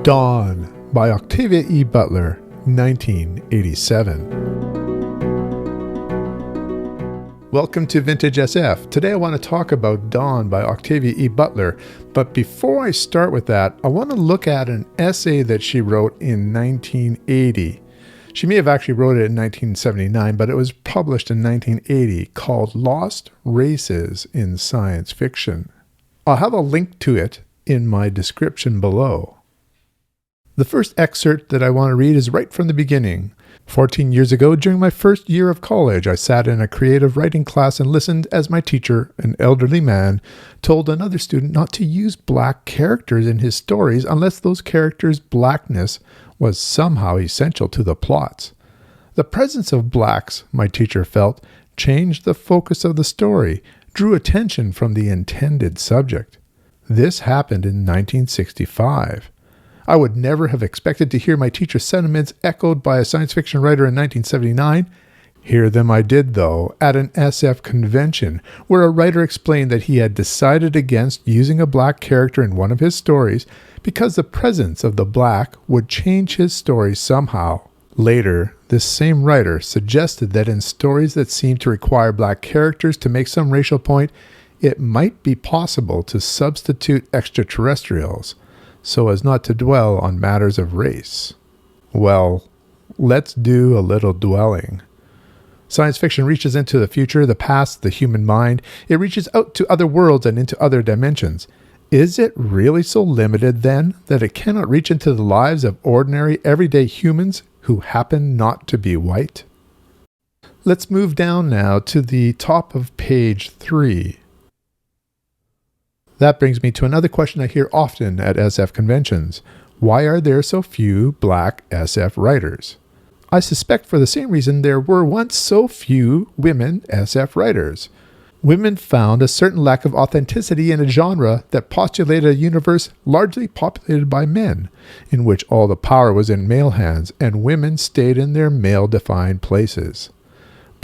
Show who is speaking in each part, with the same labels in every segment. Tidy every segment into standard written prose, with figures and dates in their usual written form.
Speaker 1: Dawn by Octavia E. Butler, 1987. Welcome to vintagesf. Today I want to talk about Dawn by Octavia E. Butler, but before I start with that, I want to look at an essay that she wrote in 1980. She may have actually wrote it in 1979, but it was published in 1980 called Lost Races in Science Fiction. I'll have a link to it in my description below. The first excerpt that I want to read is right from the beginning. 14 years ago, during my first year of college, I sat in a creative writing class and listened as my teacher, an elderly man, told another student not to use black characters in his stories unless those characters' blackness was somehow essential to the plots. The presence of blacks, my teacher felt, changed the focus of the story, drew attention from the intended subject. This happened in 1965. I would never have expected to hear my teacher's sentiments echoed by a science fiction writer in 1979. Hear them I did, though, at an SF convention, where a writer explained that he had decided against using a black character in one of his stories because the presence of the black would change his story somehow. Later, this same writer suggested that in stories that seemed to require black characters to make some racial point, it might be possible to substitute extraterrestrials, so as not to dwell on matters of race. Well, let's do a little dwelling. Science fiction reaches into the future, the past, the human mind. It reaches out to other worlds and into other dimensions. Is it really so limited, then, that it cannot reach into the lives of ordinary, everyday humans who happen not to be white? Let's move down now to the top of page 3. That brings me to another question I hear often at SF conventions. Why are there so few black SF writers? I suspect for the same reason there were once so few women SF writers. Women found a certain lack of authenticity in a genre that postulated a universe largely populated by men, in which all the power was in male hands and women stayed in their male-defined places.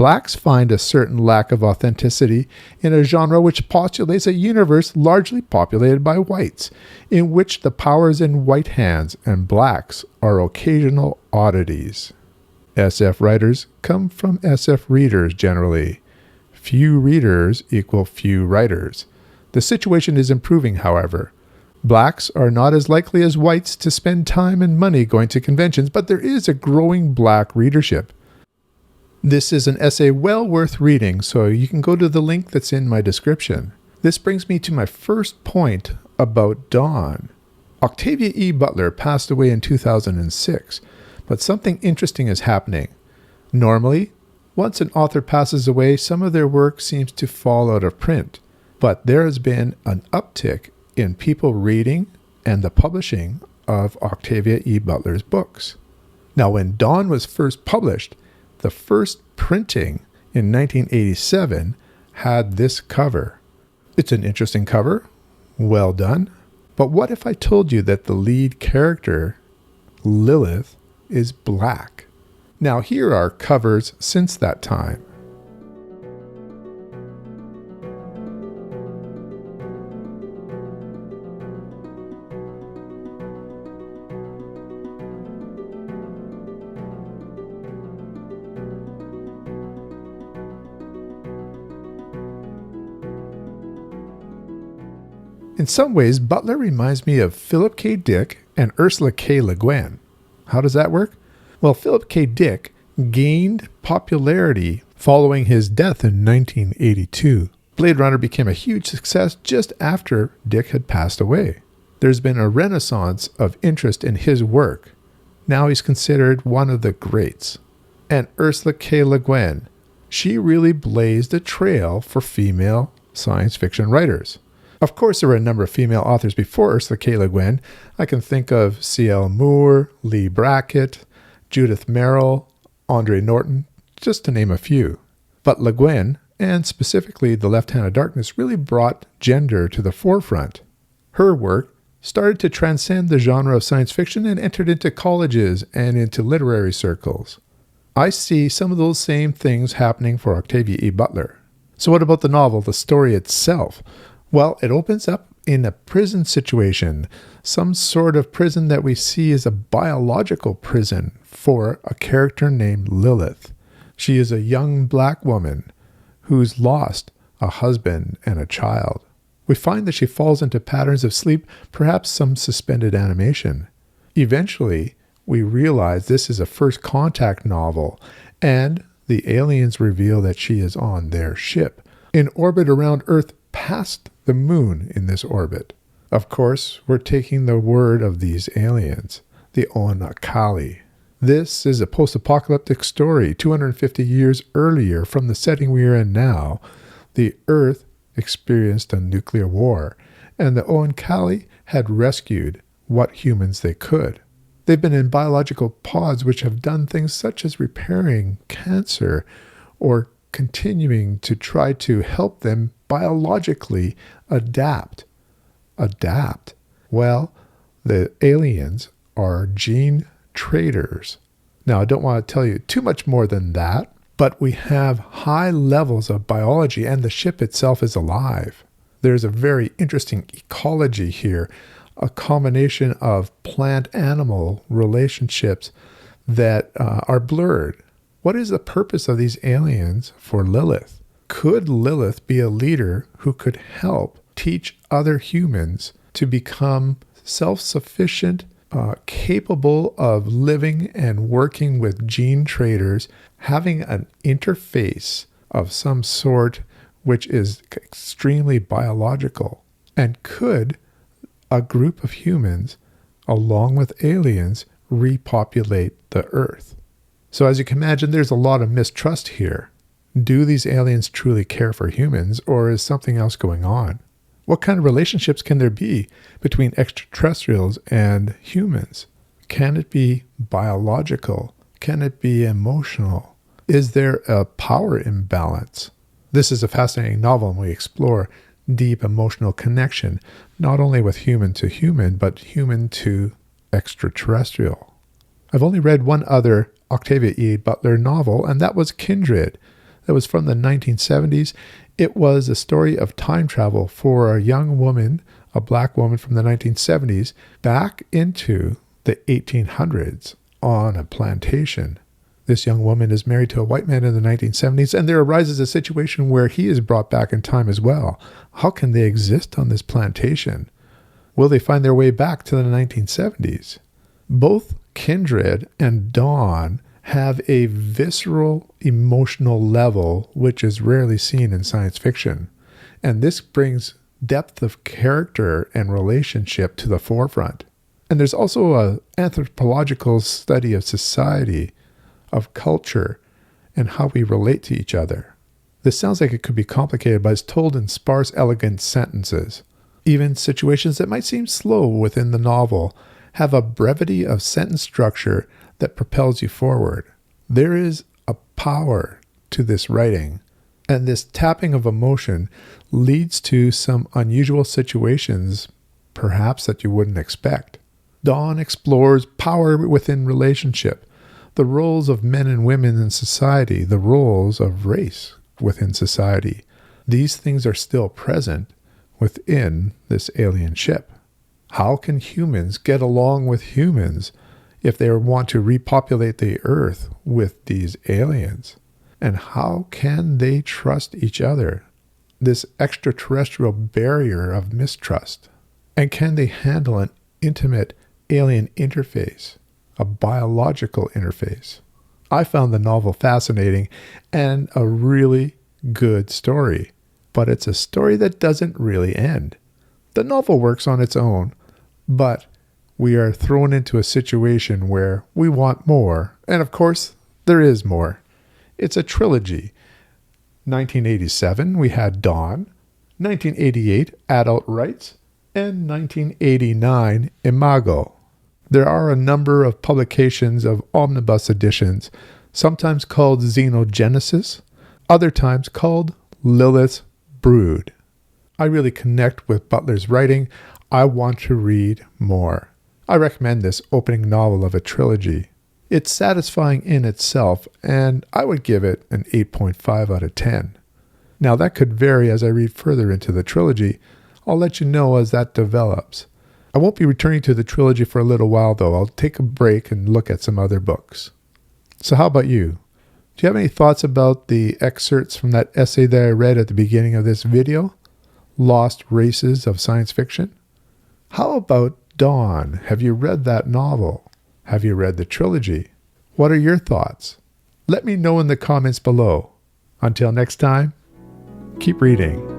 Speaker 1: Blacks find a certain lack of authenticity in a genre which postulates a universe largely populated by whites, in which the power is in white hands and blacks are occasional oddities. SF writers come from SF readers generally. Few readers equal few writers. The situation is improving, however. Blacks are not as likely as whites to spend time and money going to conventions, but there is a growing black readership. This is an essay well worth reading, so you can go to the link that's in my description. This brings me to my first point about Dawn. Octavia E. Butler passed away in 2006, but something interesting is happening. Normally, once an author passes away, some of their work seems to fall out of print, but there has been an uptick in people reading and the publishing of Octavia E. Butler's books. Now, when Dawn was first published, the first printing in 1987 had this cover. It's an interesting cover, well done, but what if I told you that the lead character, Lilith, is black? Now here are covers since that time. In some ways, Butler reminds me of Philip K. Dick and Ursula K. Le Guin. How does that work? Well, Philip K. Dick gained popularity following his death in 1982. Blade Runner became a huge success just after Dick had passed away. There's been a renaissance of interest in his work. Now he's considered one of the greats. And Ursula K. Le Guin, she really blazed a trail for female science fiction writers. Of course, there were a number of female authors before Ursula K. Le Guin. I can think of C.L. Moore, Lee Brackett, Judith Merrill, Andre Norton, just to name a few. But Le Guin, and specifically The Left Hand of Darkness, really brought gender to the forefront. Her work started to transcend the genre of science fiction and entered into colleges and into literary circles. I see some of those same things happening for Octavia E. Butler. So what about the novel, the story itself? Well, it opens up in a prison situation, some sort of prison that we see as a biological prison for a character named Lilith. She is a young black woman who's lost a husband and a child. We find that she falls into patterns of sleep, perhaps some suspended animation. Eventually, we realize this is a first contact novel, and the aliens reveal that she is on their ship, in orbit around Earth past the moon in this orbit. Of course, we're taking the word of these aliens, the Oankali. This is a post-apocalyptic story 250 years earlier from the setting we are in now. The Earth experienced a nuclear war, and the Oankali had rescued what humans they could. They've been in biological pods which have done things such as repairing cancer or continuing to try to help them biologically adapt. Adapt. Well, the aliens are gene traders. Now, I don't want to tell you too much more than that, but we have high levels of biology and the ship itself is alive. There's a very interesting ecology here, a combination of plant-animal relationships that are blurred. What is the purpose of these aliens for Lilith? Could Lilith be a leader who could help teach other humans to become self-sufficient, capable of living and working with gene traders, having an interface of some sort which is extremely biological? And could a group of humans, along with aliens, repopulate the Earth? So as you can imagine, there's a lot of mistrust here. Do these aliens truly care for humans, or is something else going on? What kind of relationships can there be between extraterrestrials and humans? Can it be biological? Can it be emotional? Is there a power imbalance? This is a fascinating novel, and we explore deep emotional connection, not only with human to human, but human to extraterrestrial. I've only read one other Octavia E. Butler novel, and that was Kindred. That was from the 1970s. It was a story of time travel for a young woman, a black woman from the 1970s, back into the 1800s on a plantation. This young woman is married to a white man in the 1970s, and there arises a situation where he is brought back in time as well. How can they exist on this plantation? Will they find their way back to the 1970s? Both Kindred and Dawn have a visceral emotional level which is rarely seen in science fiction. And this brings depth of character and relationship to the forefront. And there's also an anthropological study of society, of culture, and how we relate to each other. This sounds like it could be complicated, but it's told in sparse, elegant sentences. Even situations that might seem slow within the novel have a brevity of sentence structure that propels you forward. There is a power to this writing, and this tapping of emotion leads to some unusual situations, perhaps that you wouldn't expect. Dawn explores power within relationship, the roles of men and women in society, the roles of race within society. These things are still present within this alien ship. How can humans get along with humans if they want to repopulate the Earth with these aliens? And how can they trust each other? This extraterrestrial barrier of mistrust. And can they handle an intimate alien interface, a biological interface? I found the novel fascinating and a really good story, but it's a story that doesn't really end. The novel works on its own, but we are thrown into a situation where we want more, and of course, there is more. It's a trilogy. 1987, we had Dawn, 1988, Adult Rights, and 1989, Imago. There are a number of publications of omnibus editions, sometimes called Xenogenesis, other times called Lilith's Brood. I really connect with Butler's writing. I want to read more. I recommend this opening novel of a trilogy. It's satisfying in itself, and I would give it an 8.5 out of 10. Now that could vary as I read further into the trilogy. I'll let you know as that develops. I won't be returning to the trilogy for a little while though. I'll take a break and look at some other books. So how about you? Do you have any thoughts about the excerpts from that essay that I read at the beginning of this video? Lost Races of Science Fiction? How about Dawn? Have you read that novel? Have you read the trilogy? What are your thoughts? Let me know in the comments below. Until next time, keep reading.